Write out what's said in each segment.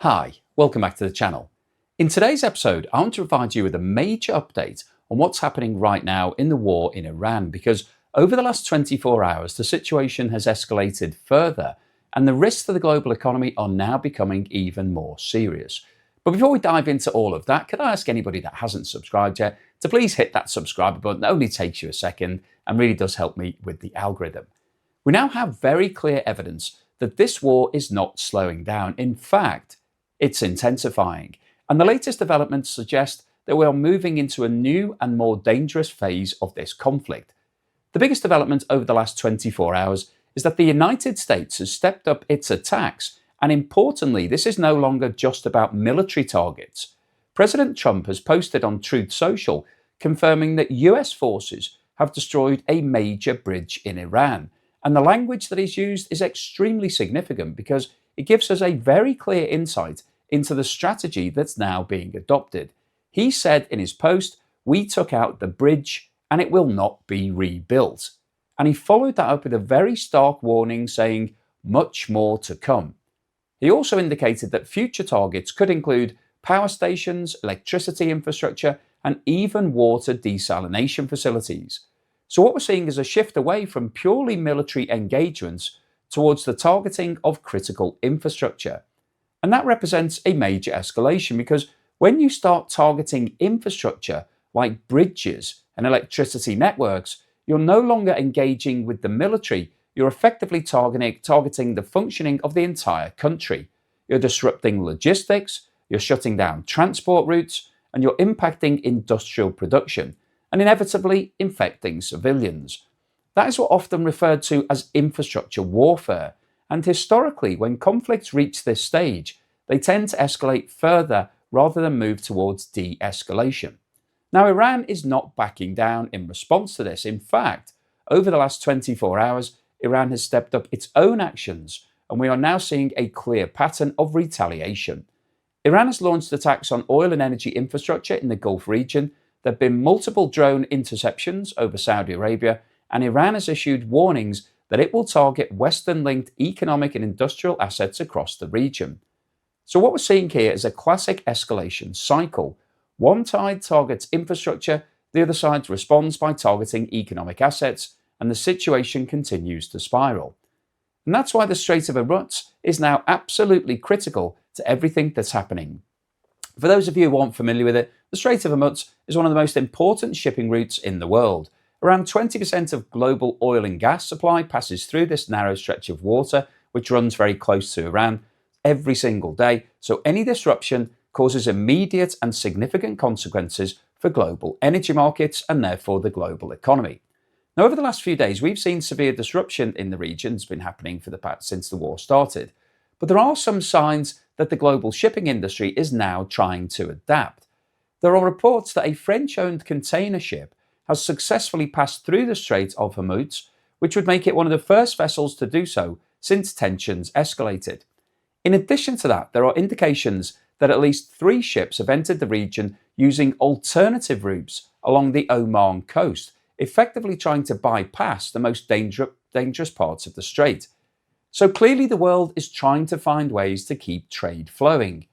Hi, welcome back to the channel. In today's episode, I want to provide you with a major update on what's happening right now in the war in Iran, because over the last 24 hours, the situation has escalated further and the risks to the global economy are now becoming even more serious. But before we dive into all of that, could I ask anybody that hasn't subscribed yet to please hit that subscribe button? It only takes you a second and really does help me with the algorithm. We now have very clear evidence that this war is not slowing down. In fact, it's intensifying. And the latest developments suggest that we are moving into a new and more dangerous phase of this conflict. The biggest development over the last 24 hours is that the United States has stepped up its attacks. And importantly, this is no longer just about military targets. President Trump has posted on Truth Social confirming that US forces have destroyed a major bridge in Iran. And the language that is used is extremely significant because it gives us a very clear insight into the strategy that's now being adopted. He said in his post, "We took out the bridge and it will not be rebuilt." And he followed that up with a very stark warning saying, "Much more to come." He also indicated that future targets could include power stations, electricity infrastructure, and even water desalination facilities. So what we're seeing is a shift away from purely military engagements towards the targeting of critical infrastructure. And that represents a major escalation because when you start targeting infrastructure like bridges and electricity networks, you're no longer engaging with the military. You're effectively targeting the functioning of the entire country. You're disrupting logistics, you're shutting down transport routes, and you're impacting industrial production and inevitably infecting civilians. That is what often referred to as infrastructure warfare. And historically, when conflicts reach this stage, they tend to escalate further rather than move towards de-escalation. Now, Iran is not backing down in response to this. In fact, over the last 24 hours, Iran has stepped up its own actions, and we are now seeing a clear pattern of retaliation. Iran has launched attacks on oil and energy infrastructure in the Gulf region. There have been multiple drone interceptions over Saudi Arabia, and Iran has issued warnings that it will target Western-linked economic and industrial assets across the region. So what we're seeing here is a classic escalation cycle. One side targets infrastructure, the other side responds by targeting economic assets, and the situation continues to spiral. And that's why the Strait of Hormuz is now absolutely critical to everything that's happening. For those of you who aren't familiar with it, the Strait of Hormuz is one of the most important shipping routes in the world. Around 20% of global oil and gas supply passes through this narrow stretch of water, which runs very close to Iran every single day. So any disruption causes immediate and significant consequences for global energy markets and therefore the global economy. Now, over the last few days, we've seen severe disruption in the region. It's been happening since the war started. But there are some signs that the global shipping industry is now trying to adapt. There are reports that a French-owned container ship has successfully passed through the Strait of Hormuz, which would make it one of the first vessels to do so since tensions escalated. In addition to that, there are indications that at least 3 ships have entered the region using alternative routes along the Oman coast, effectively trying to bypass the most dangerous parts of the strait. So clearly the world is trying to find ways to keep trade flowing.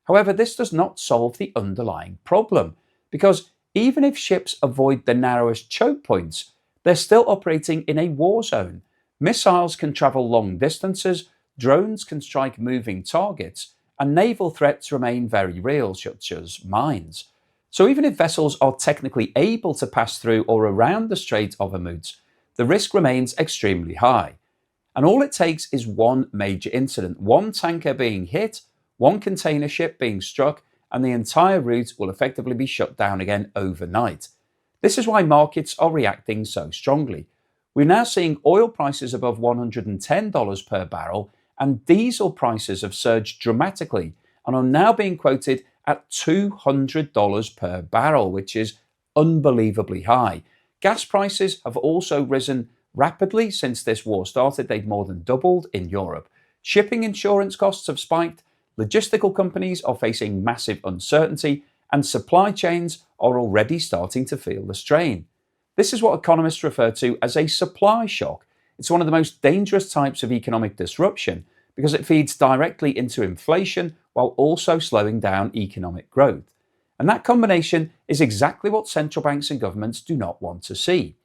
However, this does not solve the underlying problem, because even if ships avoid the narrowest choke points, they're still operating in a war zone. Missiles can travel long distances, drones can strike moving targets, and naval threats remain very real, such as mines. So even if vessels are technically able to pass through or around the Strait of Hormuz, the risk remains extremely high. And all it takes is one major incident, one tanker being hit, one container ship being struck, and the entire route will effectively be shut down again overnight. This is why markets are reacting so strongly. We're now seeing oil prices above $110 per barrel, and diesel prices have surged dramatically and are now being quoted at $200 per barrel, which is unbelievably high. Gas prices have also risen rapidly since this war started. They've more than doubled in Europe. Shipping insurance costs have spiked, logistical companies are facing massive uncertainty, and supply chains are already starting to feel the strain. This is what economists refer to as a supply shock. It's one of the most dangerous types of economic disruption because it feeds directly into inflation while also slowing down economic growth. And that combination is exactly what central banks and governments do not want to see.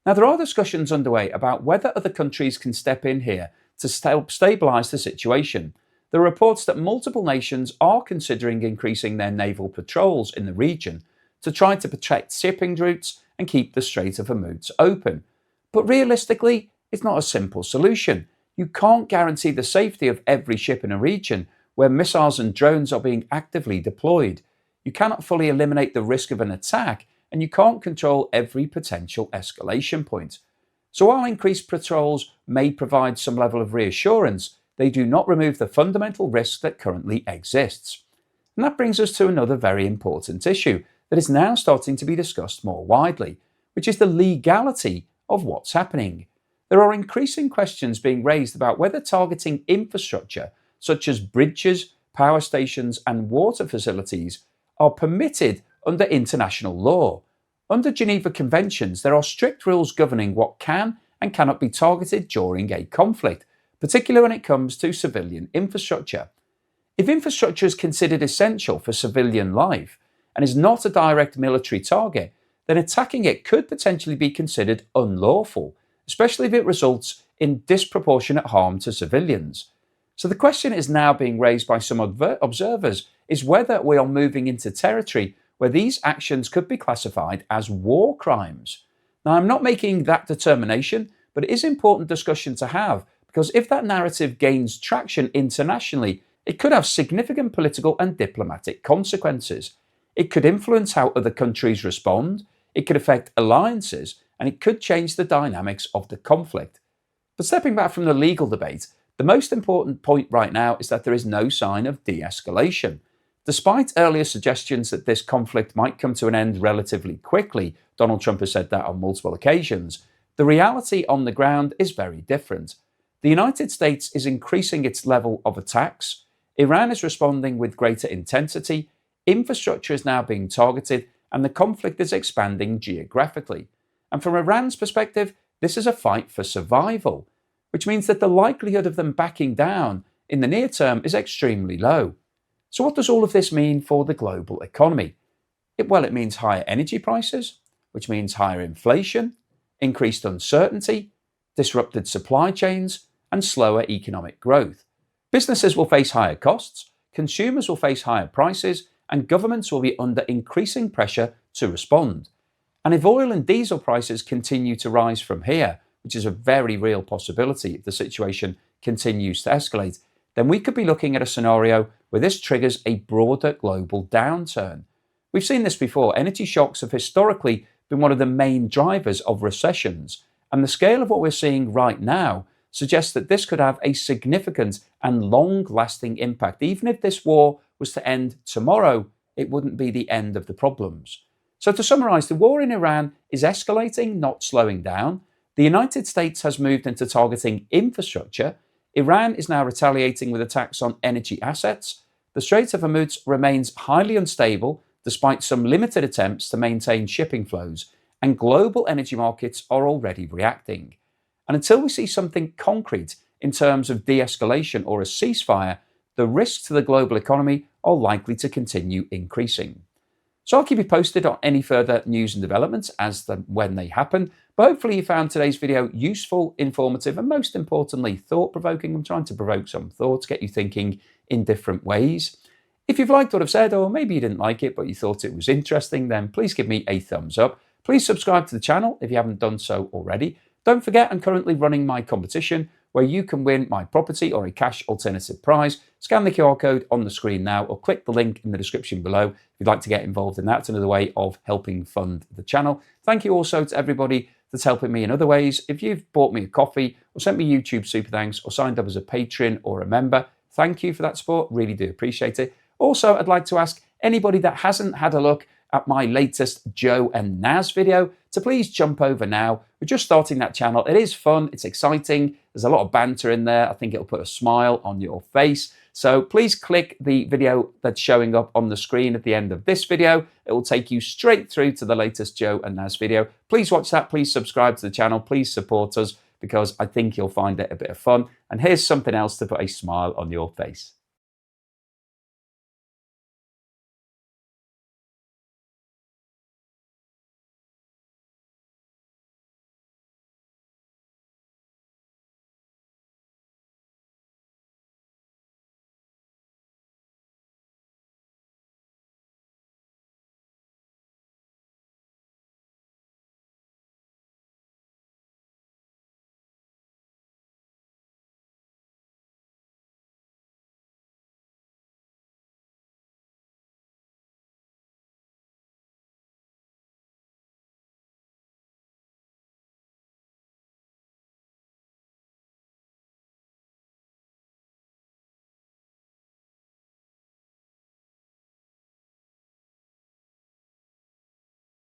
Now, there are discussions underway about whether other countries can step in here to help stabilise the situation. There are reports that multiple nations are considering increasing their naval patrols in the region to try to protect shipping routes and keep the Strait of Hormuz open. But realistically, it's not a simple solution. You can't guarantee the safety of every ship in a region where missiles and drones are being actively deployed. You cannot fully eliminate the risk of an attack, and you can't control every potential escalation point. So while increased patrols may provide some level of reassurance, they do not remove the fundamental risk that currently exists. And that brings us to another very important issue that is now starting to be discussed more widely, which is the legality of what's happening. There are increasing questions being raised about whether targeting infrastructure, such as bridges, power stations, and water facilities, are permitted under international law. Under Geneva Conventions, there are strict rules governing what can and cannot be targeted during a conflict, particularly when it comes to civilian infrastructure. If infrastructure is considered essential for civilian life and is not a direct military target, then attacking it could potentially be considered unlawful, especially if it results in disproportionate harm to civilians. So the question is now being raised by some observers is whether we are moving into territory where these actions could be classified as war crimes. Now, I'm not making that determination, but it is an important discussion to have, because if that narrative gains traction internationally, it could have significant political and diplomatic consequences. It could influence how other countries respond, it could affect alliances, and it could change the dynamics of the conflict. But stepping back from the legal debate, the most important point right now is that there is no sign of de-escalation. Despite earlier suggestions that this conflict might come to an end relatively quickly, Donald Trump has said that on multiple occasions, the reality on the ground is very different. The United States is increasing its level of attacks, Iran is responding with greater intensity, infrastructure is now being targeted, and the conflict is expanding geographically. And from Iran's perspective, this is a fight for survival, which means that the likelihood of them backing down in the near term is extremely low. So what does all of this mean for the global economy? It means higher energy prices, which means higher inflation, increased uncertainty, disrupted supply chains, and slower economic growth. Businesses will face higher costs, consumers will face higher prices, and governments will be under increasing pressure to respond. And if oil and diesel prices continue to rise from here, which is a very real possibility if the situation continues to escalate, then we could be looking at a scenario where this triggers a broader global downturn. We've seen this before. Energy shocks have historically been one of the main drivers of recessions, and the scale of what we're seeing right now suggests that this could have a significant and long-lasting impact. Even if this war was to end tomorrow, it wouldn't be the end of the problems. So to summarize, the war in Iran is escalating, not slowing down. The United States has moved into targeting infrastructure. Iran is now retaliating with attacks on energy assets. The Strait of Hormuz remains highly unstable despite some limited attempts to maintain shipping flows, and global energy markets are already reacting. And until we see something concrete in terms of de-escalation or a ceasefire, the risks to the global economy are likely to continue increasing. So I'll keep you posted on any further news and developments when they happen. But hopefully you found today's video useful, informative, and most importantly, thought-provoking. I'm trying to provoke some thoughts, get you thinking in different ways. If you've liked what I've said, or maybe you didn't like it, but you thought it was interesting, then please give me a thumbs up. Please subscribe to the channel if you haven't done so already. Don't forget, I'm currently running my competition where you can win my property or a cash alternative prize. Scan the QR code on the screen now or click the link in the description below if you'd like to get involved in that. It's another way of helping fund the channel. Thank you also to everybody that's helping me in other ways. If you've bought me a coffee or sent me YouTube super thanks or signed up as a patron or a member, thank you for that support. Really do appreciate it. Also, I'd like to ask anybody that hasn't had a look at my latest Joe and Naz video to please jump over now. We're just starting that channel. It is fun. It's exciting. There's a lot of banter in there. I think it'll put a smile on your face. So please click the video that's showing up on the screen at the end of this video. It will take you straight through to the latest Joe and Naz video. Please watch that. Please subscribe to the channel. Please support us, because I think you'll find it a bit of fun. And here's something else to put a smile on your face.